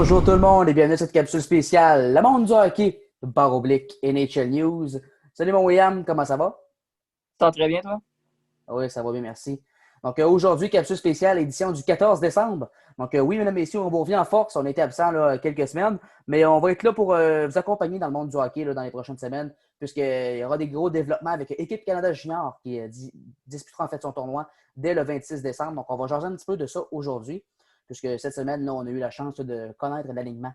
Bonjour tout le monde et bienvenue à cette capsule spéciale Le monde du hockey, barre oblique NHL News. Salut mon William, comment ça va? Ça va très bien, toi? Oui, ça va bien, merci. Donc aujourd'hui, capsule spéciale, édition du 14 décembre. Donc oui, mesdames et messieurs, on revient en force. On était absent là, quelques semaines, mais on va être là pour vous accompagner dans le monde du hockey là, dans les prochaines semaines, puisqu'il y aura des gros développements avec Équipe Canada Junior qui disputera en fait son tournoi dès le 26 décembre. Donc on va jaser un petit peu de ça aujourd'hui, puisque cette semaine, là, on a eu la chance là, de connaître l'alignement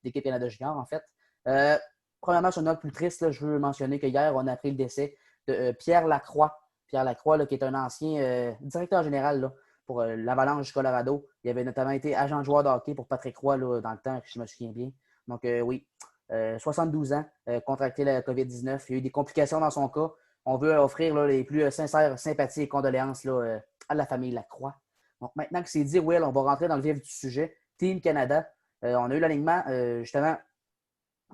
d'équipe Canada Junior, en fait. Euh, Premièrement, sur une note plus triste, là, je veux mentionner qu'hier, on a appris le décès de Pierre Lacroix. Pierre Lacroix, là, qui est un ancien directeur général là, pour l'Avalanche du Colorado. Il avait notamment été agent de joueur de hockey pour Patrick Roy là, dans le temps, si je me souviens bien. Donc, oui, 72 ans, contracté la COVID-19. Il y a eu des complications dans son cas. On veut offrir là, les plus sincères sympathies et condoléances là, à la famille Lacroix. Donc, maintenant que c'est dit, Will, on va rentrer dans le vif du sujet. Team Canada, on a eu l'alignement justement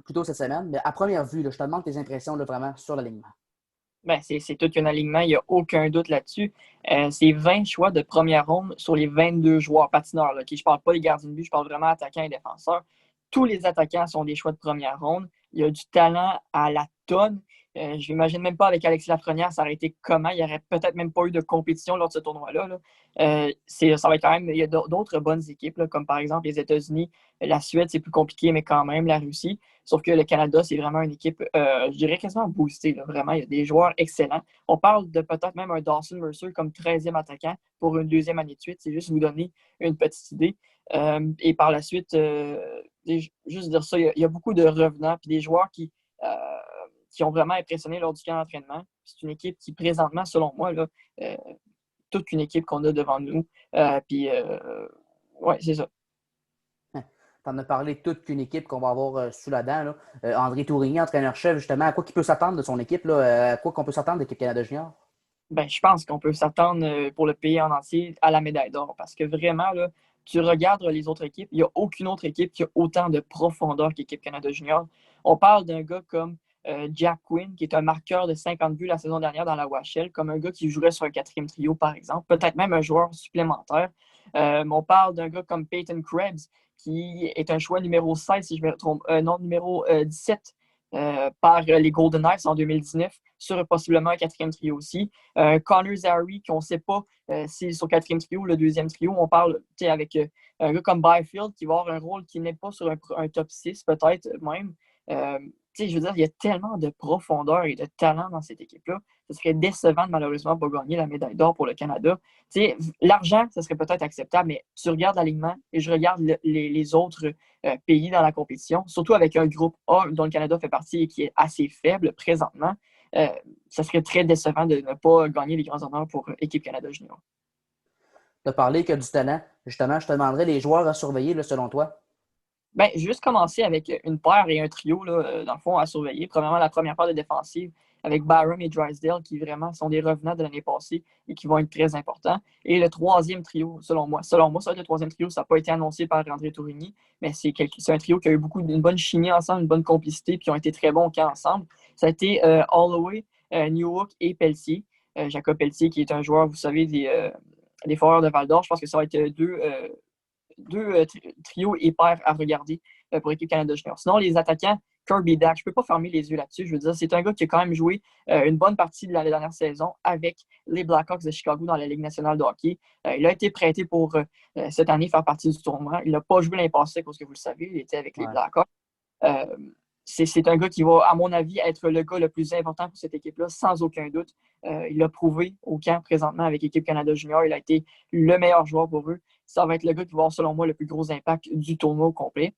plus tôt cette semaine, mais à première vue, là, je te demande tes impressions là, vraiment sur l'alignement. Ben, c'est tout un alignement, il n'y a aucun doute là-dessus. C'est 20 choix de première ronde sur les 22 joueurs patineurs. Là, okay? Je ne parle pas des gardiens de but, je parle vraiment attaquants et défenseurs. Tous les attaquants sont des choix de première ronde. Il y a du talent à la tonne. Je n'imagine même pas avec Alexis Lafrenière, ça aurait été comment. Il n'y aurait peut-être même pas eu de compétition lors de ce tournoi-là. Là. Ça va être quand même. Il y a d'autres bonnes équipes, là, comme par exemple les États-Unis. La Suède, c'est plus compliqué, mais quand même, la Russie. Sauf que le Canada, c'est vraiment une équipe, je dirais quasiment boostée. Là, vraiment, il y a des joueurs excellents. On parle de peut-être même un Dawson Mercer comme 13e attaquant pour une deuxième année de suite. C'est juste vous donner une petite idée. Et par la suite, juste dire ça, il y a beaucoup de revenants puis des joueurs qui ont vraiment impressionné lors du camp d'entraînement. C'est une équipe qui, présentement, selon moi, là, euh, toute une équipe qu'on a devant nous. Ouais, c'est ça. Tu en as parlé de toute une équipe qu'on va avoir sous la dent. Là. André Tourigny, entraîneur-chef, justement, à quoi il peut s'attendre de son équipe, là, à quoi qu'on peut s'attendre de l'équipe Canada Junior? Ben, je pense qu'on peut s'attendre pour le pays en entier à la médaille d'or parce que vraiment, là, tu regardes les autres équipes, il n'y a aucune autre équipe qui a autant de profondeur qu'Équipe Canada Junior. On parle d'un gars comme Jack Quinn, qui est un marqueur de 50 buts la saison dernière dans la OHL, comme un gars qui jouerait sur un quatrième trio, par exemple, peut-être même un joueur supplémentaire. On parle d'un gars comme Peyton Krebs, qui est un choix numéro 16, si je me trompe, non, numéro 17 par les Golden Knights en 2019, sur possiblement un quatrième trio aussi. Connor Zary, qu'on ne sait pas si sur le quatrième trio ou le deuxième trio. On parle avec un gars comme Byfield qui va avoir un rôle qui n'est pas sur un top 6, peut-être même. Euh, je veux dire, il y a tellement de profondeur et de talent dans cette équipe-là. Ce serait décevant de malheureusement pas gagner la médaille d'or pour le Canada. L'argent, ça serait peut-être acceptable, mais tu regardes l'alignement et je regarde les autres pays dans la compétition, surtout avec un groupe A dont le Canada fait partie et qui est assez faible présentement. Euh, Ça serait très décevant de ne pas gagner les grands honneurs pour Équipe Canada Junior. Tu as parlé que du talent. Justement, je te demanderais les joueurs à surveiller, là, selon toi. Ben, juste commencer avec une paire et un trio, là, dans le fond, à surveiller. Premièrement, la première paire de défensive avec Byram et Drysdale, qui vraiment sont des revenants de l'année passée et qui vont être très importants. Et le troisième trio, selon moi, ça va être le troisième trio, ça n'a pas été annoncé par André Tourigny, mais c'est un trio qui a eu une bonne chimie ensemble, une bonne complicité, puis qui ont été très bons au camp ensemble. Ça a été Holloway, Newhook et Pelletier. Jacob Pelletier, qui est un joueur, vous savez, des Foreurs de Val-d'Or. Je pense que ça va être deux trios et paires à regarder pour l'équipe Canada Junior. Sinon, les attaquants, Kirby Dack, je ne peux pas fermer les yeux là-dessus. Je veux dire, c'est un gars qui a quand même joué une bonne partie de la dernière saison avec les Blackhawks de Chicago dans la Ligue nationale de hockey. Il a été prêté pour cette année faire partie du tournoi. Il n'a pas joué l'année passée parce que vous le savez, il était avec les Ouais. Blackhawks. Euh, c'est un gars qui va, à mon avis, être le gars le plus important pour cette équipe-là, sans aucun doute. Il l'a prouvé au camp présentement avec l'équipe Canada Junior. Il a été le meilleur joueur pour eux. Ça va être le gars qui va avoir, selon moi, le plus gros impact du tournoi au complet.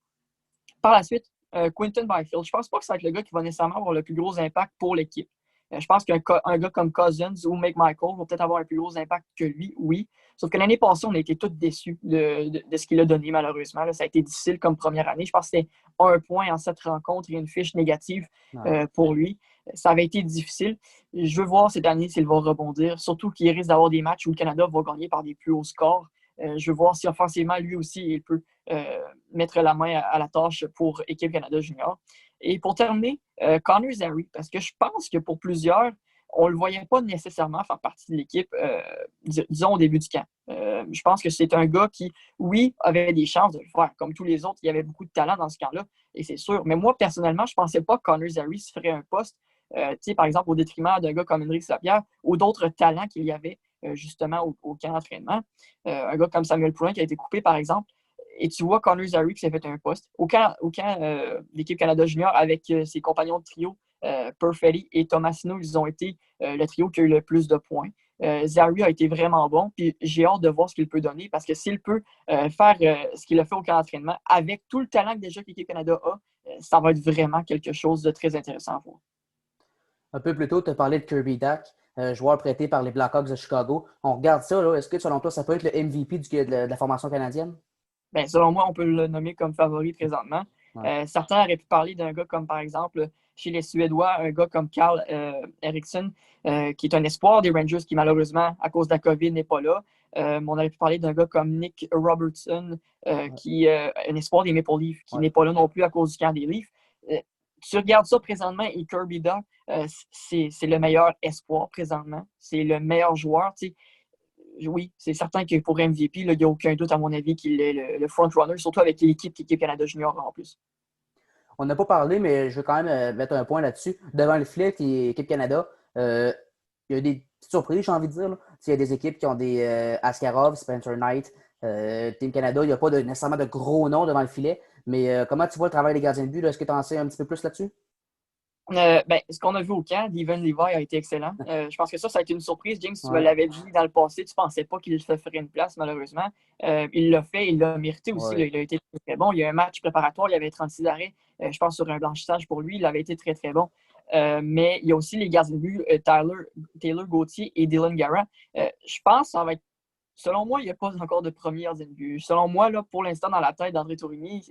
Par la suite, Quinton Byfield. Je ne pense pas que ça va être le gars qui va nécessairement avoir le plus gros impact pour l'équipe. Je pense qu'un gars comme Cousins ou McMichael va peut-être avoir un plus gros impact que lui, oui. Sauf que l'année passée, on a été tous déçus de ce qu'il a donné, malheureusement. Là, ça a été difficile comme première année. Je pense que c'était un point en 7 rencontres et une fiche négative Ouais. pour lui. Ça avait été difficile. Je veux voir cette année s'il va rebondir, surtout qu'il risque d'avoir des matchs où le Canada va gagner par des plus hauts scores. Je veux voir si offensivement, lui aussi, il peut mettre la main à la tâche pour Équipe Canada Junior. Et pour terminer, Connor Zary, parce que je pense que pour plusieurs, on ne le voyait pas nécessairement faire partie de l'équipe, disons, au début du camp. Je pense que c'est un gars qui, oui, avait des chances de le faire. Comme tous les autres, il y avait beaucoup de talent dans ce camp-là, et c'est sûr. Mais moi, personnellement, je ne pensais pas que Connor Zary se ferait un poste, par exemple, au détriment d'un gars comme Henrik Lapierre ou d'autres talents qu'il y avait justement au camp d'entraînement. Un gars comme Samuel Poulin qui a été coupé, par exemple. Et tu vois Connor Zary qui s'est fait un poste. Au camp d'équipe Canada Junior avec ses compagnons de trio, Perfetti et Tomasino, ils ont été le trio qui a eu le plus de points. Zary a été vraiment bon, puis j'ai hâte de voir ce qu'il peut donner parce que s'il peut faire ce qu'il a fait au camp d'entraînement avec tout le talent que déjà l'équipe Canada a, ça va être vraiment quelque chose de très intéressant à voir. Un peu plus tôt, tu as parlé de Kirby Dach, joueur prêté par les Blackhawks de Chicago. On regarde ça, là. Est-ce que selon toi, ça peut être le MVP de la formation canadienne? Bien, selon moi, on peut le nommer comme favori présentement. Ouais. Certains auraient pu parler d'un gars comme, par exemple, chez les Suédois, un gars comme Carl Eriksson, qui est un espoir des Rangers, qui malheureusement, à cause de la COVID, n'est pas là. On aurait pu parler d'un gars comme Nick Robertson, qui est un espoir des Maple Leafs, qui n'est pas là non plus à cause du camp des Leafs. Tu regardes ça présentement et Kirby Dach, c'est le meilleur espoir présentement. C'est le meilleur joueur. Tu sais. Oui, c'est certain que pour MVP, il n'y a aucun doute, à mon avis, qu'il est le front-runner, surtout avec l'équipe Canada Junior en plus. On n'a pas parlé, mais je veux quand même mettre un point là-dessus. Devant le filet, qui est équipe Canada, il y a des petites surprises, j'ai envie de dire. Il y a des équipes qui ont des Askarov, Spencer Knight, Team Canada, il n'y a pas nécessairement de gros noms devant le filet. Mais comment tu vois le travail des gardiens de but? Est-ce que tu en sais un petit peu plus là-dessus? Ce qu'on a vu au camp, Devon Levi a été excellent. Je pense que ça a été une surprise. James, tu me Ouais. l'avais dit dans le passé, tu ne pensais pas qu'il se ferait une place, malheureusement. Il l'a fait, il l'a mérité aussi. Ouais. Il a été très, très bon. Il y a eu un match préparatoire, il y avait 36 arrêts, je pense, sur un blanchissage pour lui. Il avait été très, très bon. Mais il y a aussi les gardiens de but, Taylor Gauthier et Dylan Garrett. Je pense que ça va être. Selon moi, il n'y a pas encore de premier gardien de but. Selon moi, là, pour l'instant, dans la tête d'André Tourigny,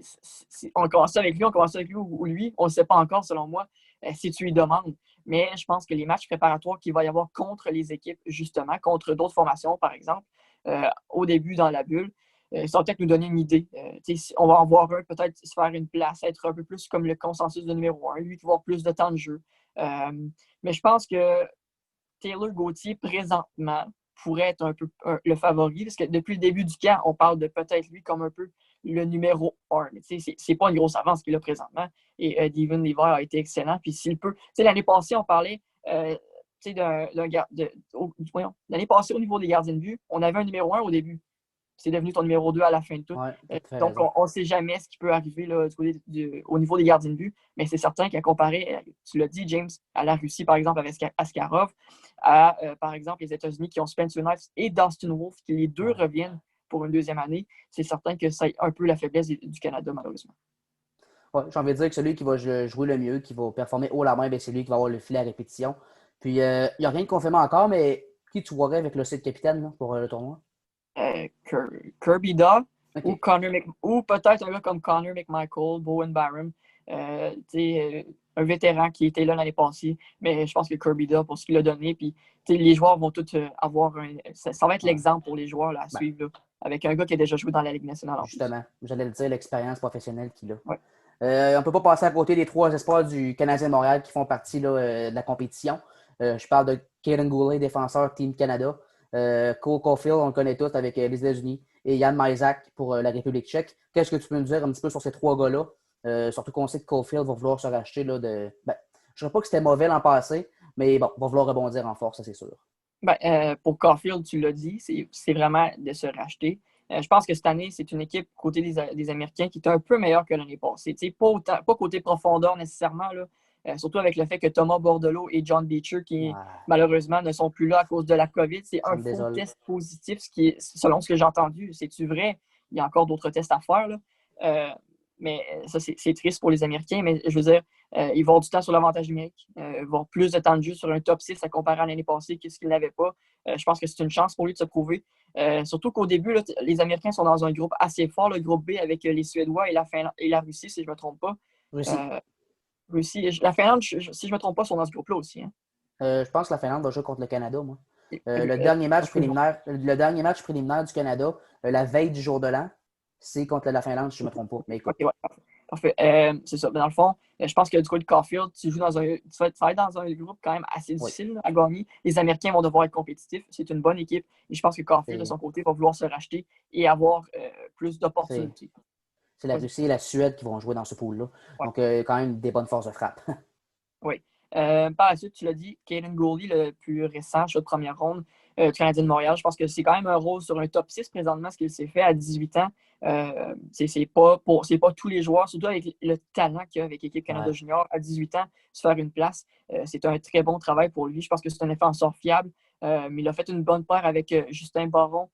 on commence avec lui, ou lui. On ne sait pas encore, selon moi, si tu lui demandes. Mais je pense que les matchs préparatoires qu'il va y avoir contre les équipes, justement, contre d'autres formations, par exemple, au début dans la bulle, ça va peut-être nous donner une idée. On va en voir un peut-être se faire une place, être un peu plus comme le consensus de numéro 1, lui qui va avoir plus de temps de jeu. Mais je pense que Taylor Gauthier, présentement, pourrait être un peu le favori, parce que depuis le début du camp, on parle de peut-être lui comme un peu le numéro 1. Mais c'est pas une grosse avance qu'il a présentement. Et Devon Levi a été excellent. Puis s'il peut. L'année passée, on parlait l'année passée, au niveau des gardiens de but, on avait un numéro 1 au début. C'est devenu ton numéro 2 à la fin de tout. Ouais, Donc, on ne sait jamais ce qui peut arriver là, au niveau des gardiens de but. Mais c'est certain qu'à comparer, tu l'as dit, James, à la Russie, par exemple, avec Askarov, à, par exemple, les États-Unis qui ont Spencer Knight et Dustin Wolf, qui les deux reviennent pour une deuxième année, c'est certain que c'est un peu la faiblesse du Canada, malheureusement. Ouais, j'ai envie de dire que celui qui va jouer le mieux, qui va performer haut la main, c'est celui qui va avoir le filet à répétition. Puis, il n'y a rien de confirmé encore, mais qui tu voirais avec le site capitaine là, pour le tournoi? Kirby Dach OK. ou peut-être un gars comme Connor McMichael, Bowen Byram, un vétéran qui était là l'année passée, mais je pense que Kirby Dach, pour ce qu'il a donné, puis les joueurs vont tous avoir ça va être Ouais. l'exemple pour les joueurs là, à Ben, suivre, là, avec un gars qui a déjà joué dans la Ligue nationale en plus. justement, j'allais le dire, l'expérience professionnelle qu'il a. Ouais. On ne peut pas passer à côté des trois espoirs du Canadien de Montréal qui font partie là, de la compétition. Je parle de Kaden Goulet, défenseur Team Canada. Cole Caulfield, on le connaît tous avec les États-Unis. Et Jan Mysak pour la République tchèque. Qu'est-ce que tu peux nous dire un petit peu sur ces trois gars-là? Surtout qu'on sait que Caulfield va vouloir se racheter. Là, je ne dirais pas que c'était mauvais l'an passé, mais bon, va vouloir rebondir en force, ça c'est sûr. Pour Caulfield, tu l'as dit, c'est vraiment de se racheter. Je pense que cette année, c'est une équipe côté des Américains qui est un peu meilleure que l'année passée. Pas côté profondeur nécessairement, là, surtout avec le fait que Thomas Bordelot et John Beecher, qui Ouais, malheureusement ne sont plus là à cause de la COVID, c'est ça un me faux désole. test positif, ce qui est, selon ce que j'ai entendu. C'est-tu vrai? Il y a encore d'autres tests à faire, là. Mais ça, c'est triste pour les Américains, mais je veux dire, ils vont avoir du temps sur l'avantage numérique. Ils vont avoir plus de temps de jeu sur un top 6 à comparer à l'année passée, qu'est-ce qu'ils n'avaient pas. Je pense que c'est une chance pour lui de se prouver. Surtout qu'au début, là, les Américains sont dans un groupe assez fort, le groupe B, avec les Suédois et la Russie, si je ne me trompe pas. Russie. Euh, Russie, la Finlande, si je ne me trompe pas, sont dans ce groupe-là aussi. Hein. Je pense que la Finlande va jouer contre le Canada, moi. Un Le dernier match préliminaire du Canada, la veille du jour de l'an, c'est contre la Finlande, si je ne me trompe pas. Mais écoute. OK, ouais. Parfait. C'est ça. Ben, dans le fond, je pense que du côté de Caulfield, tu vas être dans un groupe quand même assez Oui. difficile là, à gagner. Les Américains vont devoir être compétitifs. C'est une bonne équipe. Et je pense que Caulfield, de C'est son côté, va vouloir se racheter et avoir plus c'est- d'opportunités. c'est la Vas-y. Russie et la Suède qui vont jouer dans ce pool-là. Ouais. Donc, quand même des bonnes forces de frappe. Oui. Par la suite, tu l'as dit, Caden Gooley, le plus récent, choix de première ronde du Canadien de Montréal. Je pense que c'est quand même un rôle sur un top 6 présentement, ce qu'il s'est fait à 18 ans. C'est pas tous les joueurs, surtout avec le talent qu'il y a avec l'équipe Canada Ouais. Junior, à 18 ans, se faire une place. C'est un très bon travail pour lui. Je pense que c'est un défenseur fiable. Mais il a fait une bonne paire avec Justin Barron,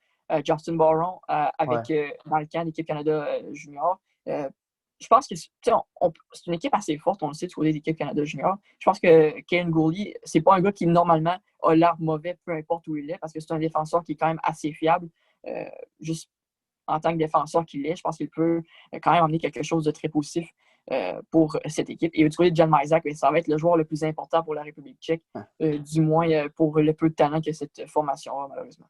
Justin Barron, Ouais. dans le camp d'équipe Canada Junior. Je pense que c'est une équipe assez forte, on le sait, du côté de l'équipe Canada Junior. Je pense que Caden Gooley, c'est pas un gars qui, normalement, a l'air mauvais, peu importe où il est, parce que c'est un défenseur qui est quand même assez fiable. Juste en tant que défenseur qu'il est, je pense qu'il peut quand même amener quelque chose de très positif pour cette équipe. Et du côté de Jan Mysak, ça va être le joueur le plus important pour la République tchèque, du moins pour le peu de talent que cette formation a, malheureusement.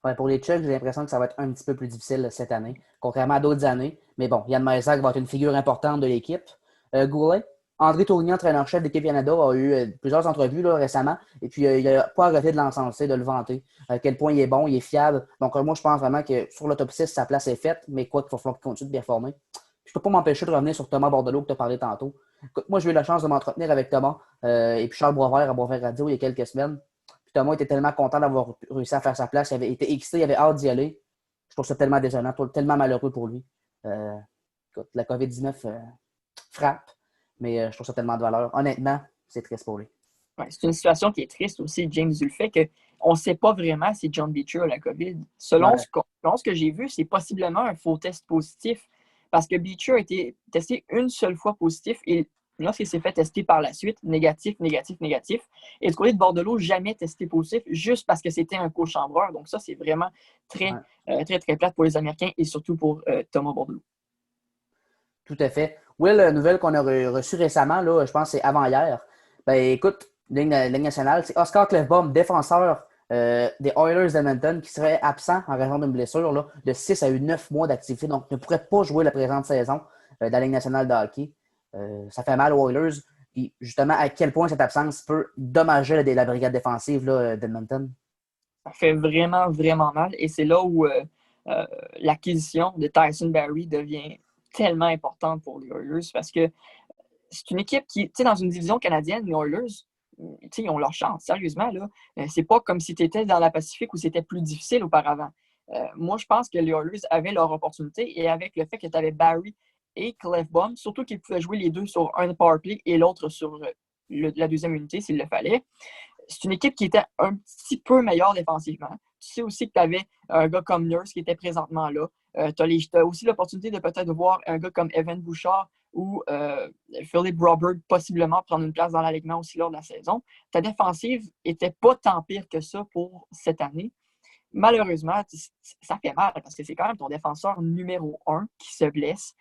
Ouais, pour les Tchèques, j'ai l'impression que ça va être un petit peu plus difficile cette année, contrairement à d'autres années. Mais bon, Yann Mysak va être une figure importante de l'équipe. Goulet, André Tourigny, entraîneur-chef d'équipe Canada, a eu plusieurs entrevues là, récemment. Et puis, il n'a pas arrêté de l'encenser, de le vanter. À quel point il est bon, il est fiable. Donc, moi, je pense vraiment que sur le top 6, sa place est faite. Mais quoi qu'il va falloir qu'il continue de performer. Je ne peux pas m'empêcher de revenir sur Thomas Bordelot que tu as parlé tantôt. Écoute, moi, j'ai eu la chance de m'entretenir avec Thomas et puis Charles Boisvert à Boisvert Radio il y a quelques semaines. Puis Thomas était tellement content d'avoir réussi à faire sa place. Il avait été excité, il avait hâte d'y aller. Je trouve ça tellement désolant, tellement malheureux pour lui. Euh, écoute, la COVID-19 frappe, mais je trouve ça tellement de valeur. Honnêtement, c'est triste pour lui. Ouais, c'est une situation qui est triste aussi, James, du fait qu'on ne sait pas vraiment si John Beecher a la COVID. Selon Ouais, ce que j'ai vu, c'est possiblement un faux test positif parce que Beecher a été testé une seule fois positif et lorsqu'il s'est fait tester par la suite, négatif, négatif, négatif. Et du côté de Bordelot, jamais testé positif juste parce que c'était un co-chambreur. Donc ça, c'est vraiment très, ouais, très, très plate pour les Américains et surtout pour Thomas Bordelot. tout à fait. Will, la nouvelle qu'on a reçue récemment, là, je pense que c'est avant-hier. Ben écoute, Ligue nationale, c'est Oscar Klefbom, défenseur des Oilers d'Edmonton, qui serait absent en raison d'une blessure là, de 6 à 9 mois d'activité, donc ne pourrait pas jouer la présente saison de la Ligue nationale de hockey. Ça fait mal aux Oilers. Puis justement, à quel point cette absence peut dommager la brigade défensive là, d'Edmonton. Ça fait vraiment, vraiment mal. Et c'est là où l'acquisition de Tyson Barrie devient tellement importante pour les Oilers parce que c'est une équipe qui, tu sais, dans une division canadienne, les Oilers, tu sais, ils ont leur chance. Sérieusement, là, c'est pas comme si tu étais dans la Pacifique où c'était plus difficile auparavant. Moi, je pense que les Oilers avaient leur opportunité et avec le fait que tu avais Barrie et Clefbaum, surtout qu'ils pouvaient jouer les deux sur un powerplay et l'autre sur la deuxième unité s'il le fallait, c'est une équipe qui était un petit peu meilleure défensivement. Tu sais aussi que tu avais un gars comme Nurse qui était présentement là. Tu as aussi l'opportunité de peut-être voir un gars comme Evan Bouchard ou Philip Robert possiblement prendre une place dans l'alignement aussi lors de la saison. Ta défensive n'était pas tant pire que ça pour cette année. Malheureusement, ça fait mal parce que c'est quand même ton défenseur numéro 1 qui se blesse.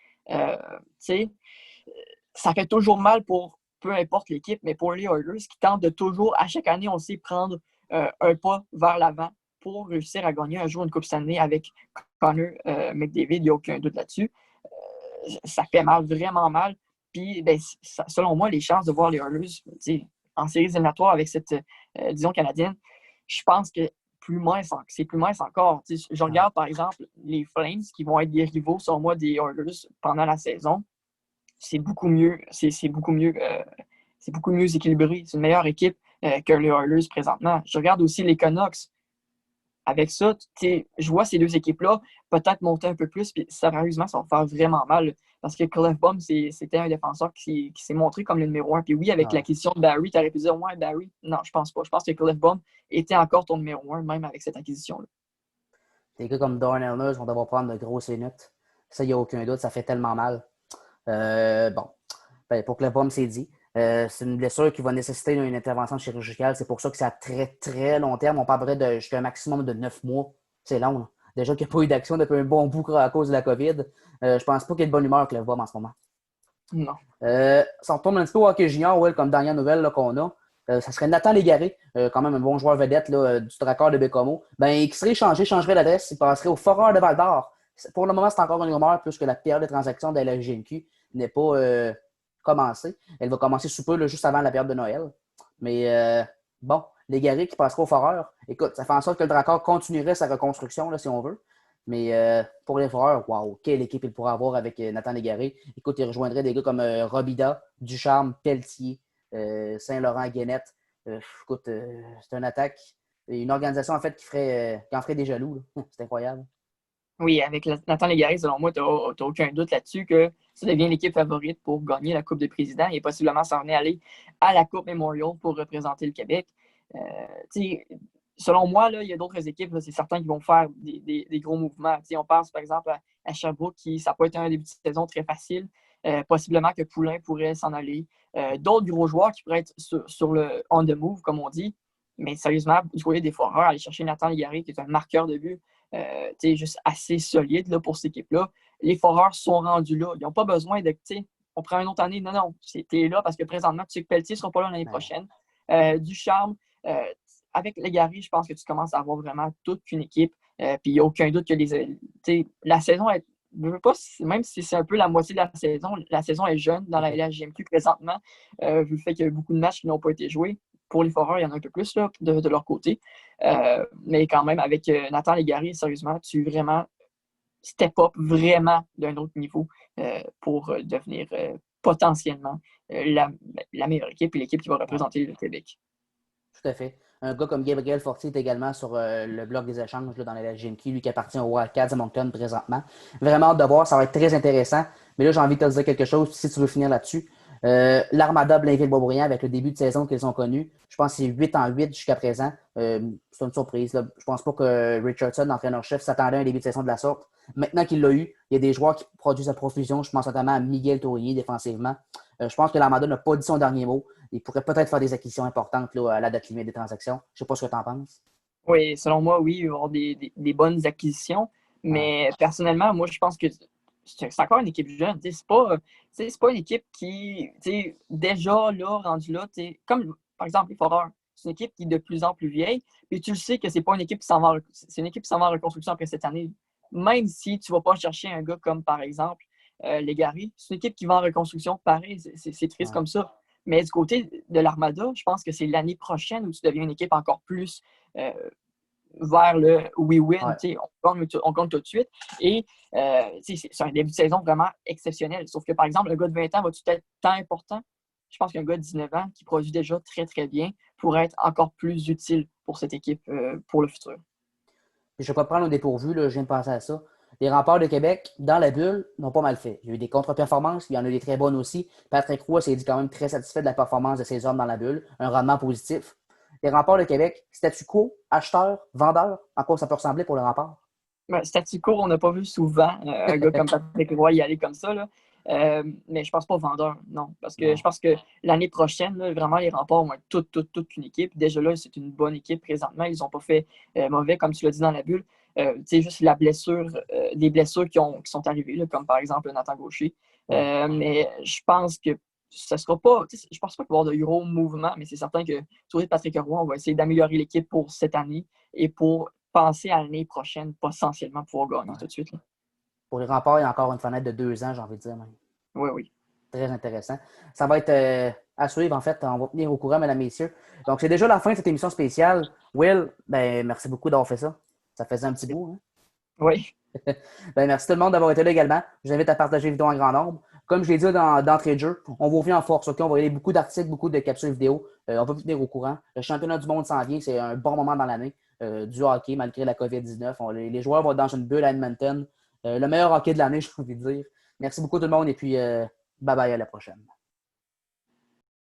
Ça fait toujours mal pour peu importe l'équipe, mais pour les Oilers qui tentent de toujours, à chaque année, on sait prendre un pas vers l'avant pour réussir à gagner un jour une Coupe Stanley avec Connor McDavid, il n'y a aucun doute là-dessus. Ça fait mal, vraiment mal. Puis, ben, selon moi, les chances de voir les Oilers en séries éliminatoires avec cette division canadienne, je pense que c'est plus mince encore. Je regarde, par exemple, les Flames qui vont être des rivaux, selon moi, des Oilers pendant la saison. C'est beaucoup mieux. C'est beaucoup mieux. C'est beaucoup mieux équilibré. C'est une meilleure équipe que les Oilers présentement. Je regarde aussi les Canucks. Avec ça, je vois ces deux équipes-là peut-être monter un peu plus, puis sérieusement, ça va faire vraiment mal. Parce que Clefbaum, c'était un défenseur qui s'est montré comme le numéro 1. Puis oui, avec Ouais. l'acquisition de Barrie, tu aurais pu dire, ouais, Barrie. Non, je pense pas. Je pense que Clefbaum était encore ton numéro 1, même avec cette acquisition-là. Des gars comme Darren Elmer vont devoir prendre de grosses minutes. Ça, il n'y a aucun doute, ça fait tellement mal. Bon, ben, pour que le pomme, c'est dit. C'est une blessure qui va nécessiter une intervention chirurgicale. C'est pour ça que c'est à très, très long terme. On parlerait jusqu'à un maximum de 9 mois. C'est long, là. Déjà qu'il n'y a pas eu d'action depuis un bon bout à cause de la COVID. Je pense pas qu'il y ait de bonne humeur que le voit en ce moment. Non. Si on retourne un petit peu au hockey junior, ouais, comme dernière nouvelle là, qu'on a, ça serait Nathan Légaré, quand même un bon joueur vedette là, du Dracard de Bécomo. Ben, il serait échangé, changerait l'adresse, il passerait au Foreur de Val-d'Or. Pour le moment, c'est encore une rumeur puisque la période de transaction de la LGMQ n'est pas commencée. Elle va commencer sous peu, là, juste avant la période de Noël. Mais bon, les Garés qui passeront au Foreur, écoute, ça fait en sorte que le Dracor continuerait sa reconstruction, là, si on veut. Mais pour les Foreurs, waouh, quelle équipe il pourrait avoir avec Nathan Légaré. Écoute, il rejoindrait des gars comme Robida, Ducharme, Pelletier, Saint-Laurent, Guénette. Écoute, c'est une attaque, une organisation en fait qui en ferait des jaloux. C'est incroyable. Oui, avec Nathan Légaré, selon moi, tu n'as aucun doute là-dessus que ça devient l'équipe favorite pour gagner la Coupe de Président et possiblement s'en venir aller à la Coupe Memorial pour représenter le Québec. Selon moi, là, il y a d'autres équipes, c'est certains qui vont faire des gros mouvements. On pense par exemple à Sherbrooke, ça peut être un début de saison très facile. Possiblement que Poulain pourrait s'en aller. D'autres gros joueurs qui pourraient être sur le on the move, comme on dit. Mais sérieusement, du côté des Foreurs, aller chercher Nathan Légaré, qui est un marqueur de but, juste assez solide là, pour cette équipe-là. Les Foreurs sont rendus là. Ils n'ont pas besoin de, on prend une autre année. Non, non, t'es là parce que présentement, tu sais que Pelletier ne sera pas là l'année prochaine. Ducharme, avec Légaré, je pense que tu commences à avoir vraiment toute une équipe. Puis il n'y a aucun doute que la saison est. Je veux pas, même si c'est un peu la moitié de la saison est jeune dans la LHJMQ présentement, vu le fait qu'il y a eu beaucoup de matchs qui n'ont pas été joués. Pour les Foreurs, il y en a un peu plus là, de leur côté. Mais quand même, avec Nathan Légaré, sérieusement, tu vraiment step up vraiment d'un autre niveau pour devenir potentiellement la meilleure équipe et l'équipe qui va représenter le Québec. Tout à fait. Un gars comme Gabriel Fortier est également sur le bloc des échanges là, dans la LGMQ, lui qui appartient au Wildcats à Moncton présentement. Vraiment hâte de voir, ça va être très intéressant. Mais là, j'ai envie de te dire quelque chose, si tu veux finir là-dessus. L'Armada Blainville-Boisbriand, avec le début de saison qu'ils ont connu, je pense que c'est 8-8 jusqu'à présent. C'est une surprise. Là. Je pense pas que Richardson, entraîneur-chef, s'attendait à un début de saison de la sorte. Maintenant qu'il l'a eu, il y a des joueurs qui produisent à profusion. Je pense notamment à Miguel Tournier défensivement. Je pense que l'Armada n'a pas dit son dernier mot. Il pourrait peut-être faire des acquisitions importantes là, à la date limite des transactions. Je ne sais pas ce que tu en penses. Oui, selon moi, oui, il va y avoir des bonnes acquisitions. Mais personnellement, moi, je pense que c'est encore une équipe jeune. C'est pas une équipe qui, déjà là, rendue là, comme par exemple les Foreurs, c'est une équipe qui est de plus en plus vieille. Puis tu le sais que c'est pas une équipe qui s'en va, c'est une équipe qui s'en va en reconstruction après cette année. Même si tu ne vas pas chercher un gars comme, par exemple, Légaré, c'est une équipe qui va en reconstruction. Pareil, c'est triste comme ça. Mais du côté de l'Armada, je pense que c'est l'année prochaine où tu deviens une équipe encore plus vers le we win. On gagne tout de suite. Et c'est un début de saison vraiment exceptionnel. Sauf que, par exemple, un gars de 20 ans va-tu être tant important? Je pense qu'un gars de 19 ans qui produit déjà très, très bien pourrait être encore plus utile pour cette équipe pour le futur. Je ne vais pas prendre au dépourvu, là, je viens de penser à ça. Les Remparts de Québec, dans la bulle, n'ont pas mal fait. Il y a eu des contre-performances, il y en a eu des très bonnes aussi. Patrick Roy s'est dit quand même très satisfait de la performance de ses hommes dans la bulle, un rendement positif. Les Remparts de Québec, statu quo, acheteur, vendeur, en quoi ça peut ressembler pour les Remparts? Statu quo, on n'a pas vu souvent un gars comme Patrick Roy y aller comme ça. Là. Mais je pense pas vendeur, non. Parce que je pense que l'année prochaine, là, vraiment, les Remparts vont être toute une équipe. Déjà là, c'est une bonne équipe présentement. Ils n'ont pas fait mauvais, comme tu l'as dit dans la bulle. Juste la blessure, des blessures qui sont arrivées, là, comme par exemple Nathan Gaucher. Mais je pense que ça sera pas. Je pense pas qu'il va y avoir de gros mouvements, mais c'est certain que sur Patrick Roy, on va essayer d'améliorer l'équipe pour cette année et pour penser à l'année prochaine, potentiellement pouvoir gagner tout de suite. Là. Pour les Remparts, il y a encore une fenêtre de 2 ans, j'ai envie de dire même. Oui. Très intéressant. Ça va être à suivre, en fait. On va tenir au courant, mesdames, messieurs. Donc, c'est déjà la fin de cette émission spéciale. Will, merci beaucoup d'avoir fait ça. Ça faisait un petit bout. Hein? Oui. Merci tout le monde d'avoir été là également. Je vous invite à partager la vidéo en grand nombre. Comme je l'ai dit d'entrée de jeu, on vous revient en force. Okay? On va regarder beaucoup d'articles, beaucoup de capsules vidéo. On va vous tenir au courant. Le championnat du monde s'en vient. C'est un bon moment dans l'année du hockey, malgré la COVID-19. Les joueurs vont être dans une bulle à Edmonton. Le meilleur hockey de l'année, j'ai envie de dire. Merci beaucoup tout le monde et puis bye bye à la prochaine.